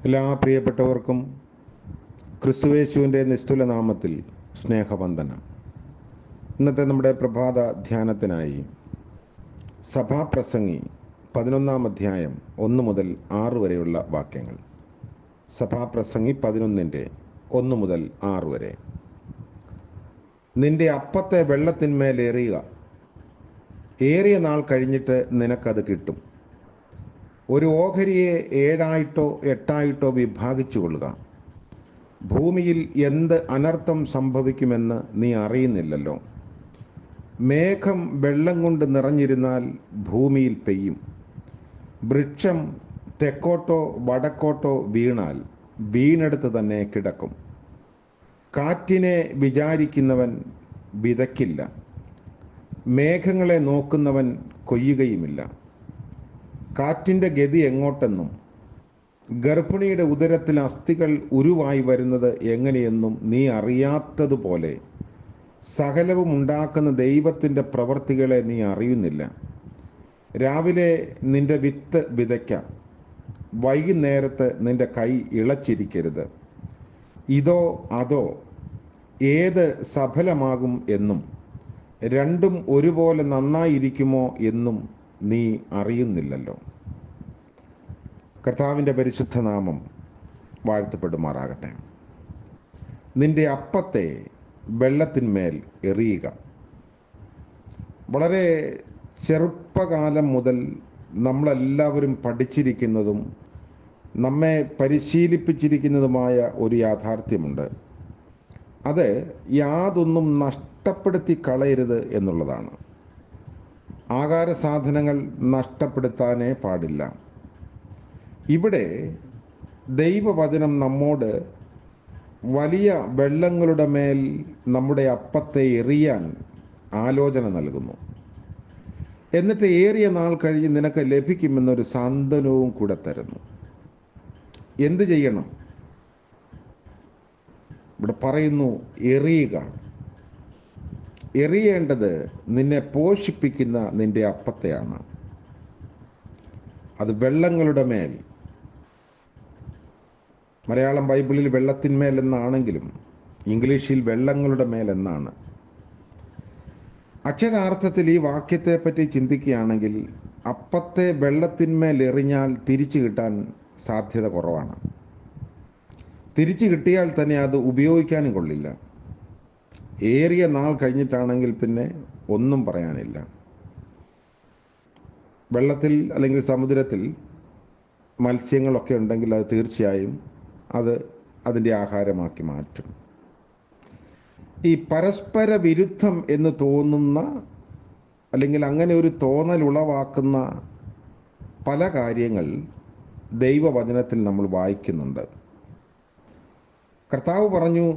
എല്ലാ പ്രിയപ്പെട്ടവർക്കും ക്രിസ്തുയേശുവിൻ്റെ നിസ്തുല നാമത്തിൽ സ്നേഹവന്ദനം. ഇന്നത്തെ നമ്മുടെ പ്രഭാത ധ്യാനത്തിനായി സഭാപ്രസംഗി 11 അധ്യായം 1 മുതൽ 6 വരെയുള്ള വാക്യങ്ങൾ. സഭാപ്രസംഗി 11 1 മുതൽ 6 വരെ. നിന്റെ അപ്പത്തെ വെള്ളത്തിന്മേൽ എറിയുക, ഏറിയ നാൾ കഴിഞ്ഞിട്ട് നിനക്കത് കിട്ടും. ഒരു ഓഹരിയെ 7 8 വിഭാഗിച്ചു കൊള്ളുക. ഭൂമിയിൽ എന്ത് അനർത്ഥം സംഭവിക്കുമെന്ന് നീ അറിയുന്നില്ലല്ലോ. മേഘം വെള്ളം കൊണ്ട് നിറഞ്ഞിരുന്നാൽ ഭൂമിയിൽ പെയ്യും. വൃക്ഷം തെക്കോട്ടോ വടക്കോട്ടോ വീണാൽ വീണെടുത്ത് തന്നെ കിടക്കും. കാറ്റിനെ വിചാരിക്കുന്നവൻ വിതയ്ക്കില്ല, മേഘങ്ങളെ നോക്കുന്നവൻ കൊയ്യുകയുമില്ല. കാറ്റിൻ്റെ ഗതി എങ്ങോട്ടെന്നും ഗർഭിണിയുടെ ഉദരത്തിൽ അസ്ഥികൾ ഉരുവായി വരുന്നത് എങ്ങനെയെന്നും നീ അറിയാത്തതുപോലെ സകലവും ഉണ്ടാക്കുന്ന ദൈവത്തിൻ്റെ പ്രവൃത്തികളെ നീ അറിയുന്നില്ല. രാവിലെ നിന്റെ വിത്ത് വിതയ്ക്കാം, വൈകുന്നേരത്ത് നിന്റെ കൈ ഇളച്ചിരിക്കരുത്. ഇതോ അതോ ഏത് സഫലമാകും എന്നും രണ്ടും ഒരുപോലെ നന്നായിരിക്കുമോ എന്നും നീ അറിയുന്നില്ലല്ലോ. കർത്താവിൻ്റെ പരിശുദ്ധ നാമം വാഴ്ത്തപ്പെടുമാറാകട്ടെ. നിന്റെ അപ്പത്തെ വെള്ളത്തിന്മേൽ എറിയുക. വളരെ ചെറുപ്പകാലം മുതൽ നമ്മളെല്ലാവരും പഠിച്ചിരിക്കുന്നതും നമ്മെ പരിശീലിപ്പിച്ചിരിക്കുന്നതുമായ ഒരു യാഥാർത്ഥ്യമുണ്ട്. അത് യാതൊന്നും നഷ്ടപ്പെടുത്തി കളയരുത് എന്നുള്ളതാണ്. ആഹാര സാധനങ്ങൾ നഷ്ടപ്പെടുത്താനേ പാടില്ല. ഇവിടെ ദൈവവചനം നമ്മോട് വലിയ വെള്ളങ്ങളുടെ മേൽ നമ്മുടെ അപ്പത്തെ എറിയാൻ ആലോചന നൽകുന്നു. എന്നിട്ട് ഏറിയ നാൾ കഴിഞ്ഞ് നിനക്ക് ലഭിക്കുമെന്നൊരു സാന്ത്വനവും കൂടെ തരുന്നു. എന്ത് ചെയ്യണം? ഇവിടെ പറയുന്നു, എറിയുക. എറിയേണ്ടത് നിന്നെ പോഷിപ്പിക്കുന്ന നിന്റെ അപ്പത്തെയാണ്. അത് വെള്ളങ്ങളുടെ മേൽ. മലയാളം ബൈബിളിൽ വെള്ളത്തിന്മേൽ എന്നാണെങ്കിലും ഇംഗ്ലീഷിൽ വെള്ളങ്ങളുടെ മേൽ എന്നാണ്. അക്ഷരാർത്ഥത്തിൽ ഈ വാക്യത്തെപ്പറ്റി ചിന്തിക്കുകയാണെങ്കിൽ അപ്പത്തെ വെള്ളത്തിന്മേൽ എറിഞ്ഞാൽ തിരിച്ചു കിട്ടാൻ സാധ്യത കുറവാണ്. തിരിച്ചു കിട്ടിയാൽ തന്നെ അത് ഉപയോഗിക്കാനും കൊള്ളില്ല. ഏറിയ നാൾ കഴിഞ്ഞിട്ടാണെങ്കിൽ പിന്നെ ഒന്നും പറയാനില്ല. വെള്ളത്തിൽ അല്ലെങ്കിൽ സമുദ്രത്തിൽ മത്സ്യങ്ങളൊക്കെ ഉണ്ടെങ്കിൽ അത് തീർച്ചയായും അതിൻ്റെ ആഹാരമാക്കി മാറ്റും. ഈ പരസ്പര വിരുദ്ധം എന്ന് തോന്നുന്ന അല്ലെങ്കിൽ അങ്ങനെ ഒരു തോന്നൽ ഉളവാക്കുന്ന പല കാര്യങ്ങൾ ദൈവവചനത്തിൽ നമ്മൾ വായിക്കുന്നുണ്ട്. കർത്താവ് പറഞ്ഞു,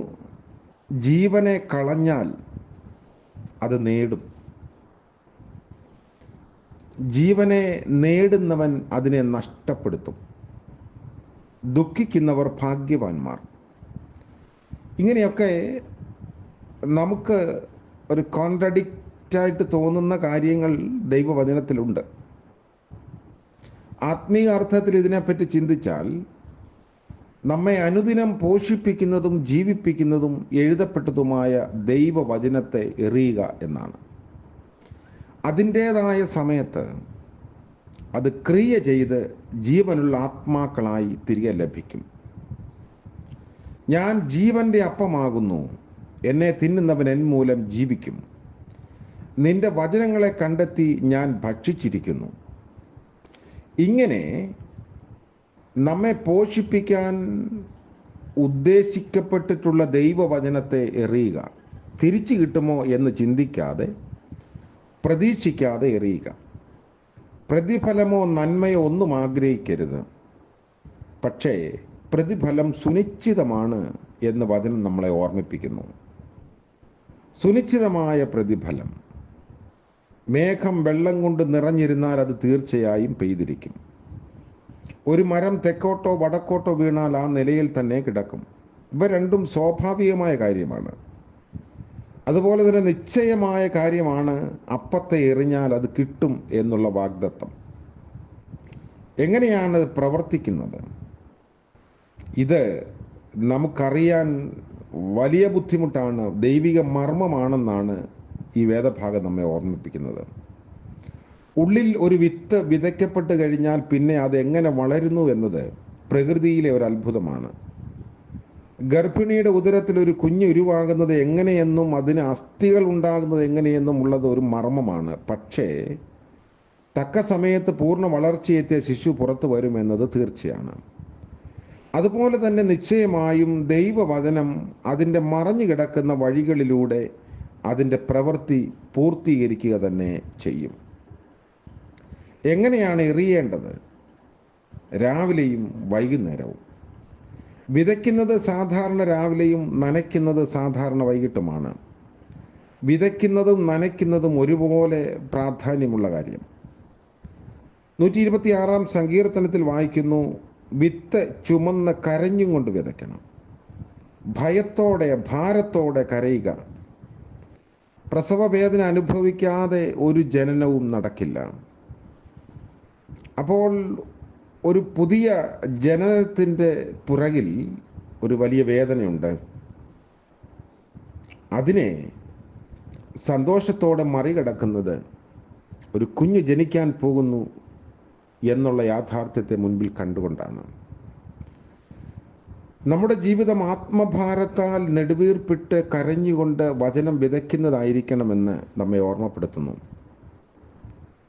ജീവനെ കളഞ്ഞാൽ അത് നേടും. ജീവനെ നേടുന്നവൻ അതിനെ നഷ്ടപ്പെടുത്തും. ദുഃഖിക്കുന്നവർ ഭാഗ്യവാന്മാർ. ഇങ്ങനെയൊക്കെ നമുക്ക് ഒരു കോൺട്രഡിക്റ്റായിട്ട് തോന്നുന്ന കാര്യങ്ങൾ ദൈവവചനത്തിലുണ്ട്. ആത്മീയ അർത്ഥത്തിൽ ഇതിനെപ്പറ്റി ചിന്തിച്ചാൽ നമ്മെ അനുദിനം പോഷിപ്പിക്കുന്നതും ജീവിപ്പിക്കുന്നതും എഴുതപ്പെട്ടതുമായ ദൈവവചനത്തെ എറിയുക എന്നാണ്. അതിൻ്റേതായ സമയത്ത് അത് ക്രിയ ചെയ്ത് ജീവനുള്ള ആത്മാക്കളായി തിരികെ ലഭിക്കും. ഞാൻ ജീവൻ്റെ അപ്പമാകുന്നു, എന്നെ തിന്നുന്നവൻ എൻ മൂലം ജീവിക്കും. നിന്റെ വചനങ്ങളെ കണ്ടെത്തി ഞാൻ ഭക്ഷിച്ചിരിക്കുന്നു. ഇങ്ങനെ നമ്മെ പോഷിപ്പിക്കാൻ ഉദ്ദേശിക്കപ്പെട്ടിട്ടുള്ള ദൈവവചനത്തെ എറിയുക. തിരിച്ചു കിട്ടുമോ എന്ന് ചിന്തിക്കാതെ, പ്രതീക്ഷിക്കാതെ എറിയുക. പ്രതിഫലമോ നന്മയോ ഒന്നും ആഗ്രഹിക്കരുത്. പക്ഷേ പ്രതിഫലം സുനിശ്ചിതമാണ് എന്ന് വചനം നമ്മളെ ഓർമ്മിപ്പിക്കുന്നു. സുനിശ്ചിതമായ പ്രതിഫലം. മേഘം വെള്ളം കൊണ്ട് നിറഞ്ഞിരുന്നാൽ അത് തീർച്ചയായും പെയ്തിരിക്കും. ഒരു മരം തെക്കോട്ടോ വടക്കോട്ടോ വീണാൽ ആ നിലയിൽ തന്നെ കിടക്കും. ഇവ രണ്ടും സ്വാഭാവികമായ കാര്യമാണ്. അതുപോലെ തന്നെ നിശ്ചയമായ കാര്യമാണ് അപ്പത്തെ എറിഞ്ഞാൽ അത് കിട്ടും എന്നുള്ള വാഗ്ദത്തം. എങ്ങനെയാണ് പ്രവർത്തിക്കുന്നത്? ഇത് നമുക്കറിയാൻ വലിയ ബുദ്ധിമുട്ടാണ്, ദൈവിക മർമ്മമാണെന്നാണ് ഈ വേദഭാഗം നമ്മെ ഓർമ്മിപ്പിക്കുന്നത്. ഉള്ളിൽ ഒരു വിത്ത് വിതയ്ക്കപ്പെട്ട് കഴിഞ്ഞാൽ പിന്നെ അത് എങ്ങനെ വളരുന്നു എന്നത് പ്രകൃതിയിലെ ഒരു അത്ഭുതമാണ്. ഗർഭിണിയുടെ ഉദരത്തിൽ ഒരു കുഞ്ഞ് ഉരുവാകുന്നത് എങ്ങനെയെന്നും അതിന് അസ്ഥികൾ ഉണ്ടാകുന്നത് എങ്ങനെയെന്നും ഉള്ളത് ഒരു മർമ്മമാണ്. പക്ഷേ തക്ക സമയത്ത് പൂർണ്ണ വളർച്ചയെത്തിയ ശിശു പുറത്തു വരുമെന്നത് തീർച്ചയാണ്. അതുപോലെ തന്നെ നിശ്ചയമായും ദൈവവചനം അതിൻ്റെ മറഞ്ഞു കിടക്കുന്ന വഴികളിലൂടെ അതിൻ്റെ പ്രവൃത്തി പൂർത്തീകരിക്കുക തന്നെ ചെയ്യും. എങ്ങനെയാണ് എറിയേണ്ടത്? രാവിലെയും വൈകുന്നേരവും. വിതയ്ക്കുന്നത് സാധാരണ രാവിലെയും നനയ്ക്കുന്നത് സാധാരണ വൈകിട്ടുമാണ്. വിതയ്ക്കുന്നതും നനയ്ക്കുന്നതും ഒരുപോലെ പ്രാധാന്യമുള്ള കാര്യം. 126 സങ്കീർത്തനത്തിൽ വായിക്കുന്നു, വിത്ത് ചുമന്ന് കരഞ്ഞും കൊണ്ട് വിതയ്ക്കണം, ഭയത്തോടെ ഭാരത്തോടെ കരയുക. പ്രസവവേദന അനുഭവിക്കാതെ ഒരു ജനനവും നടക്കില്ല. അപ്പോൾ ഒരു പുതിയ ജനനത്തിൻ്റെ പുറകിൽ ഒരു വലിയ വേദനയുണ്ട്. അതിനെ സന്തോഷത്തോടെ മറികടക്കുന്നത് ഒരു കുഞ്ഞ് ജനിക്കാൻ പോകുന്നു എന്നുള്ള യാഥാർത്ഥ്യത്തെ മുൻപിൽ കണ്ടുകൊണ്ടാണ്. നമ്മുടെ ജീവിതം ആത്മഭാരത്താൽ നെടുവീർപ്പിട്ട് കരഞ്ഞുകൊണ്ട് വചനം വിതയ്ക്കുന്നതായിരിക്കണമെന്ന് നമ്മെ ഓർമ്മപ്പെടുത്തുന്നു.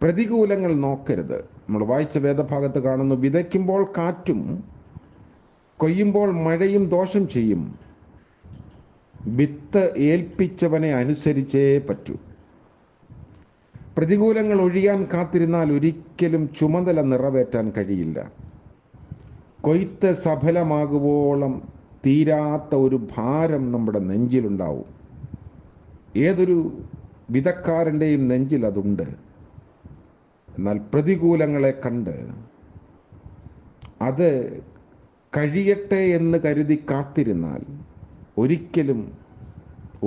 പ്രതികൂലങ്ങൾ നോക്കരുത്. നമ്മൾ വായിച്ച വേദഭാഗത്ത് കാണുന്നു, വിതയ്ക്കുമ്പോൾ കാറ്റും കൊയ്യുമ്പോൾ മഴയും ദോഷം ചെയ്യും, വിത്ത് ഏൽപ്പിച്ചവനെ അനുസരിച്ചേ പറ്റൂ. പ്രതികൂലങ്ങൾ ഒഴിയാൻ കാത്തിരുന്നാൽ ഒരിക്കലും ചുമതല നിറവേറ്റാൻ കഴിയില്ല. കൊയ്ത്ത് സഫലമാകുവോളം തീരാത്ത ഒരു ഭാരം നമ്മുടെ നെഞ്ചിലുണ്ടാവും. ഏതൊരു വിതക്കാരൻ്റെയും നെഞ്ചിൽ അതുണ്ട്. എന്നാൽ പ്രതികൂലങ്ങളെ കണ്ട് അത് കഴിയട്ടെ എന്ന് കരുതി കാത്തിരുന്നാൽ ഒരിക്കലും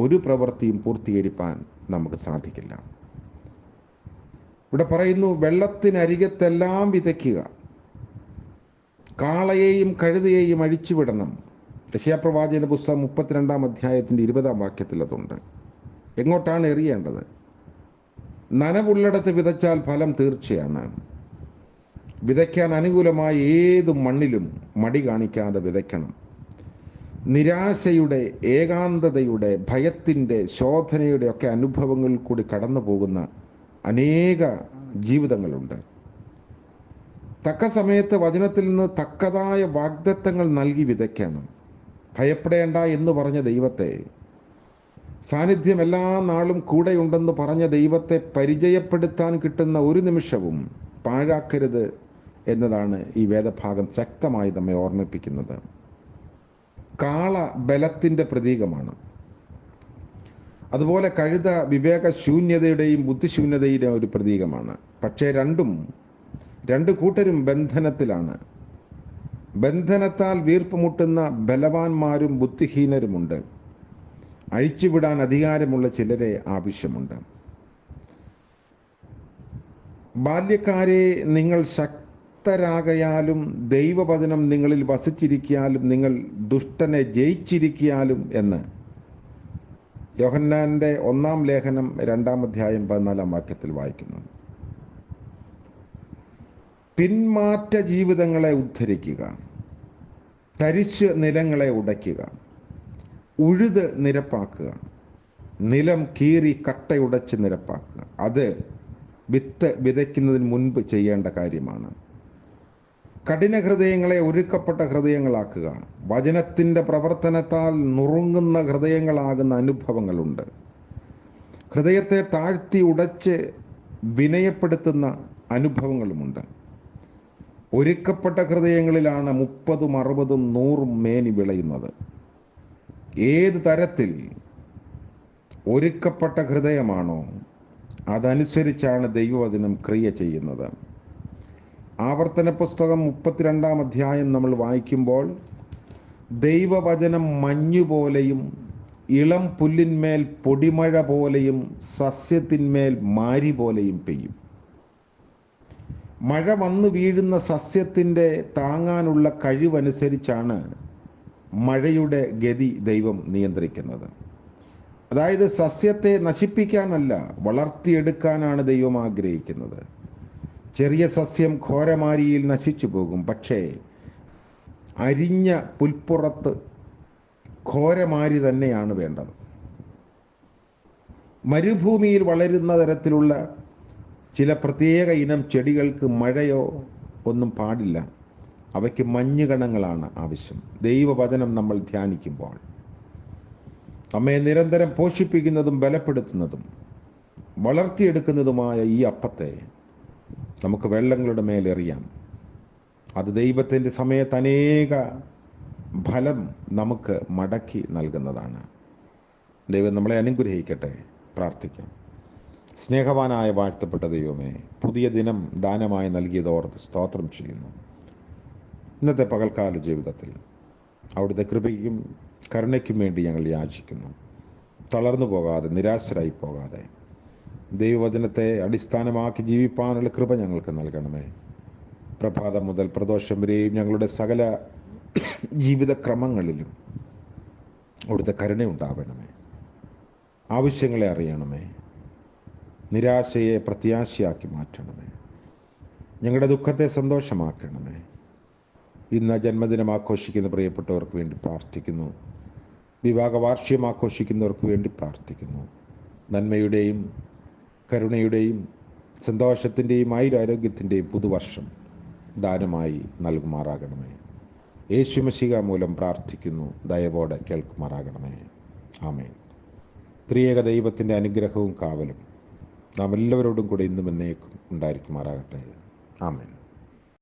ഒരു പ്രവൃത്തിയും പൂർത്തീകരിക്കാൻ നമുക്ക് സാധിക്കില്ല. ഇവിടെ പറയുന്നു, വെള്ളത്തിനരികത്തെല്ലാം വിതയ്ക്കുക, കാളയെയും കഴുതയെയും അഴിച്ചുവിടണം. യെശയ്യാപ്രവാചകന്റെ പുസ്തകം 32 അധ്യായത്തിൻ്റെ 20 വാക്യത്തിൽ അതുണ്ട്. എങ്ങോട്ടാണ് എറിയേണ്ടത്? നനവുള്ളിടത്ത് വിതച്ചാൽ ഫലം തീർച്ചയാണ്. വിതയ്ക്കാൻ അനുകൂലമായ ഏതു മണ്ണിലും മടി കാണിക്കാതെ വിതയ്ക്കണം. നിരാശയുടെ, ഏകാന്തതയുടെ, ഭയത്തിൻ്റെ, ശോധനയുടെ ഒക്കെ അനുഭവങ്ങളിൽ കൂടി കടന്നു പോകുന്ന അനേക ജീവിതങ്ങളുണ്ട്. തക്ക സമയത്ത് വചനത്തിൽ നിന്ന് തക്കതായ വാഗ്ദത്തങ്ങൾ നൽകി വിതയ്ക്കണം. ഭയപ്പെടേണ്ട എന്ന് പറഞ്ഞ ദൈവത്തെ, സാന്നിധ്യം എല്ലാ നാളും കൂടെയുണ്ടെന്ന് പറഞ്ഞ ദൈവത്തെ പരിചയപ്പെടുത്താൻ കിട്ടുന്ന ഒരു നിമിഷവും പാഴാക്കരുത് എന്നതാണ് ഈ വേദഭാഗം ശക്തമായി നമ്മെ ഓർമ്മിപ്പിക്കുന്നത്. കാള ബലത്തിൻ്റെ പ്രതീകമാണ്. അതുപോലെ കഴുത വിവേകശൂന്യതയുടെയും ബുദ്ധിശൂന്യതയുടെയും ഒരു പ്രതീകമാണ്. പക്ഷേ രണ്ട് കൂട്ടരും ബന്ധനത്തിലാണ്. ബന്ധനത്താൽ വീർപ്പുമുട്ടുന്ന ബലവാന്മാരും ബുദ്ധിഹീനരുമുണ്ട്. അഴിച്ചുവിടാൻ അധികാരമുള്ള ചിലരെ ആവശ്യമുണ്ട്. ബാല്യക്കാരെ, നിങ്ങൾ ശക്തരാകയാലും ദൈവവചനം നിങ്ങളിൽ വസിച്ചിരിക്കാലും നിങ്ങൾ ദുഷ്ടനെ ജയിച്ചിരിക്കാലും എന്ന് യോഹന്നാന്റെ 1 ലേഖനം 2 അധ്യായം 14 വാക്യത്തിൽ വായിക്കുന്നു. പിന്മാറ്റ ജീവിതങ്ങളെ ഉദ്ധരിക്കുക, തരിശ് നിലങ്ങളെ ഉടയ്ക്കുക, ഉഴുത് നിരപ്പാക്കുക, നിലം കീറി കട്ടയുടച്ച് നിരപ്പാക്കുക. അത് വിത്ത് വിതയ്ക്കുന്നതിന് മുൻപ് ചെയ്യേണ്ട കാര്യമാണ്. കഠിന ഹൃദയങ്ങളെ ഒരുക്കപ്പെട്ട ഹൃദയങ്ങളാക്കുക. വചനത്തിൻ്റെ പ്രവർത്തനത്താൽ നുറുങ്ങുന്ന ഹൃദയങ്ങളാകുന്ന അനുഭവങ്ങളുണ്ട്. ഹൃദയത്തെ താഴ്ത്തി ഉടച്ച് വിനയപ്പെടുത്തുന്ന അനുഭവങ്ങളുമുണ്ട്. ഒരുക്കപ്പെട്ട ഹൃദയങ്ങളിലാണ് 30, 60, 100 മേനി വിളയുന്നത്. ഏത് തരത്തിൽ ഒരുക്കപ്പെട്ട ഹൃദയമാണോ അതനുസരിച്ചാണ് ദൈവവചനം ക്രിയ ചെയ്യുന്നത്. ആവർത്തന പുസ്തകം 32 അധ്യായം നമ്മൾ വായിക്കുമ്പോൾ, ദൈവവചനം മഞ്ഞുപോലെയും ഇളം പുല്ലിന്മേൽ പൊടിമഴ പോലെയും സസ്യത്തിന്മേൽ മാരി പോലെയും പെയ്യും. മഴ വന്നു വീഴുന്ന സസ്യത്തിൻ്റെ താങ്ങാനുള്ള കഴിവനുസരിച്ചാണ് മഴയുടെ ഗതി ദൈവം നിയന്ത്രിക്കുന്നത്. അതായത് സസ്യത്തെ നശിപ്പിക്കാനല്ല, വളർത്തിയെടുക്കാനാണ് ദൈവം ആഗ്രഹിക്കുന്നത്. ചെറിയ സസ്യം ഘോരമാരിയിൽ നശിച്ചു പോകും, പക്ഷേ അരിഞ്ഞ പുൽപ്പുറത്ത് ഘോരമാരി തന്നെയാണ് വേണ്ടത്. മരുഭൂമിയിൽ വളരുന്ന തരത്തിലുള്ള ചില പ്രത്യേക ഇനം ചെടികൾക്ക് മഴയോ ഒന്നും പാടില്ല. അവയ്ക്ക് മഞ്ഞുകണങ്ങളാണ് ആവശ്യം. ദൈവവചനം നമ്മൾ ധ്യാനിക്കുമ്പോൾ നമ്മെ നിരന്തരം പോഷിപ്പിക്കുന്നതും ബലപ്പെടുത്തുന്നതും വളർത്തിയെടുക്കുന്നതുമായ ഈ അപ്പത്തെ നമുക്ക് വെള്ളങ്ങളുടെ മേലെറിയാം. അത് ദൈവത്തിൻ്റെ സമയത്ത് അനേക ഫലം നമുക്ക് മടക്കി നൽകുന്നതാണ്. ദൈവം നമ്മളെ അനുഗ്രഹിക്കട്ടെ. പ്രാർത്ഥിക്കാം. സ്നേഹവാനായ വാഴ്ത്തപ്പെട്ട ദൈവമേ, പുതിയ ദിനം ദാനമായി നൽകിയതോർത്ത് സ്തോത്രം ചെയ്യുന്നു. ഇന്നത്തെ പകൽക്കാല ജീവിതത്തിൽ അവിടുത്തെ കൃപയ്ക്കും കരുണയ്ക്കും വേണ്ടി ഞങ്ങൾ യാചിക്കുന്നു. തളർന്നു പോകാതെ, നിരാശരായി പോകാതെ ദൈവവചനത്തെ അടിസ്ഥാനമാക്കി ജീവിപ്പാനുള്ള കൃപ ഞങ്ങൾക്ക് നൽകണമേ. പ്രഭാതം മുതൽ പ്രദോഷം വരെയും ഞങ്ങളുടെ സകല ജീവിതക്രമങ്ങളിലും അവിടുത്തെ കരുണയുണ്ടാവണമേ. ആവശ്യങ്ങളെ അറിയണമേ. നിരാശയെ പ്രത്യാശയാക്കി മാറ്റണമേ. ഞങ്ങളുടെ ദുഃഖത്തെ സന്തോഷമാക്കണമേ. ഇന്ന് ജന്മദിനം ആഘോഷിക്കുന്ന പ്രിയപ്പെട്ടവർക്ക് വേണ്ടി പ്രാർത്ഥിക്കുന്നു. വിവാഹ വാർഷികം ആഘോഷിക്കുന്നവർക്ക് വേണ്ടി പ്രാർത്ഥിക്കുന്നു. നന്മയുടെയും കരുണയുടെയും സന്തോഷത്തിൻ്റെയും ആയുരാരോഗ്യത്തിൻ്റെയും പുതുവർഷം ദാനമായി നൽകുമാറാകണമേ. യേശു മശീഹ മൂലം പ്രാർത്ഥിക്കുന്നു. ദയവോടെ കേൾക്കുമാറാകണമേ. ആമേൻ. ത്രിയേക ദൈവത്തിൻ്റെ അനുഗ്രഹവും കാവലും നാം എല്ലാവരോടും കൂടെ ഇന്നും എന്നേക്കും ഉണ്ടായിരിക്കുമാറാകട്ടെ. ആമേൻ.